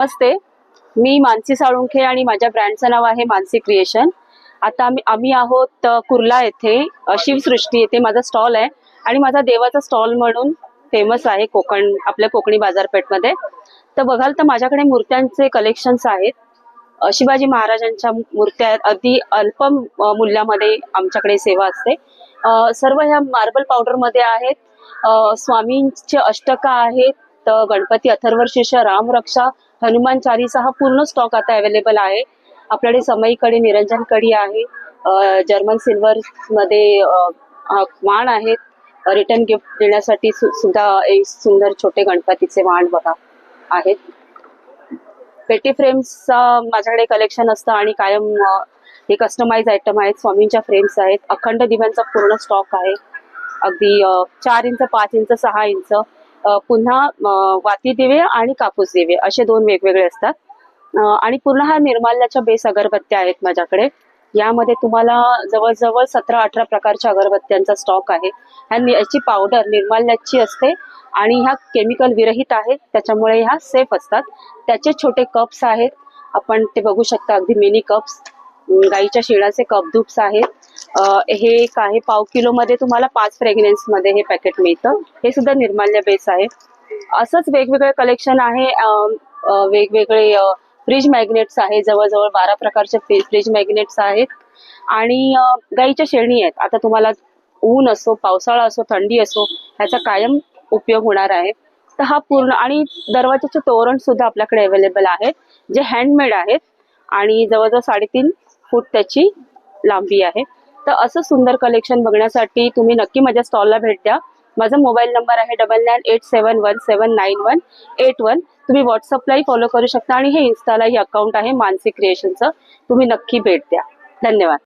नमस्ते, मी मानसी साळुंखे आणि माझ्या ब्रँडचं नाव आहे मानसी क्रिएशन। आता आम्ही आहोत कुर्ला येथे शिवसृष्टी येथे माझा स्टॉल आहे आणि माझा देवाचा स्टॉल म्हणून फेमस आहे आपल्या कोकणी बाजारपेठमध्ये। तर बघाल तर माझ्याकडे मूर्त्यांचे कलेक्शन्स आहेत। शिवाजी महाराजांच्या मूर्त्या आहेत, अगदी अल्प मूल्यामध्ये आमच्याकडे सेवा असते। सर्व ह्या मार्बल पावडर मध्ये आहेत। स्वामींचे अष्टका आहेत, गणपती अथर्वशीर्ष, रामरक्षा, हनुमान चालीसा हा पूर्ण स्टॉक आता अवेलेबल आहे आपल्याकडे। समई कडी, निरंजन कडी आहे, जर्मन सिल्वर मध्ये वाण आहेत, रिटर्न गिफ्ट देण्यासाठी सुद्धा एक सुंदर छोटे गणपतीचे वाण बघा आहेत। पेटी फ्रेम्स माझ्याकडे कलेक्शन असतं आणि कायम हे कस्टमाइज आयटम आहेत। स्वामींच्या फ्रेम्स आहेत, अखंड दिव्यांचा पूर्ण स्टॉक आहे, अगदी 4 इंच, 5 इंच, 6 इंच। पुन्हा वाती दिवे आणि कापूस दिवे असे 2 वेगवेगळे असतात। आणि पूर्ण हा निर्माल्याच्या बेस अगरबत्त्या आहेत माझ्याकडे। यामध्ये तुम्हाला जवळजवळ 17-18 प्रकारच्या अगरबत्त्यांचा स्टॉक आहे। याची पावडर निर्माल्याची असते आणि ह्या केमिकल विरहित आहेत, त्याच्यामुळे ह्या सेफ असतात। त्याचे छोटे कप्स आहेत, आपण ते बघू शकता, अगदी मिनी कप्स। गाईच्या शेणाचे कप धूप्स आहेत। हे एक आहे पाव किलो मध्ये, तुम्हाला 5 फ्रेग्रन्स मध्ये हे पॅकेट मिळतं। हे सुद्धा निर्माल्य बेस आहे। असंच वेगवेगळे कलेक्शन आहे। वेगवेगळे फ्रीज मॅग्नेट्स आहे, जवळजवळ 12 प्रकारचे फ्रीज मॅग्नेट्स आहेत। आणि गाईच्या शेणी आहेत। आता तुम्हाला ऊन असो, पावसाळा असो, थंडी असो, ह्याचा कायम उपयोग होणार आहे। तर हा पूर्ण, आणि दरवाजाचे तोरण सुद्धा आपल्याकडे अवेलेबल आहेत, जे हँडमेड आहेत आणि जवळजवळ 3.5 फूट त्याची लांबी आहे। तर असं सुंदर कलेक्शन बघण्यासाठी तुम्ही नक्की माझ्या स्टॉलला भेट द्या। माझा मोबाईल नंबर आहे 9987179181। तुम्ही व्हॉट्सअपलाही फॉलो करू शकता आणि हे इन्स्टालाही अकाउंट आहे मानसी क्रिएशनचं, तुम्ही नक्की भेट द्या। धन्यवाद।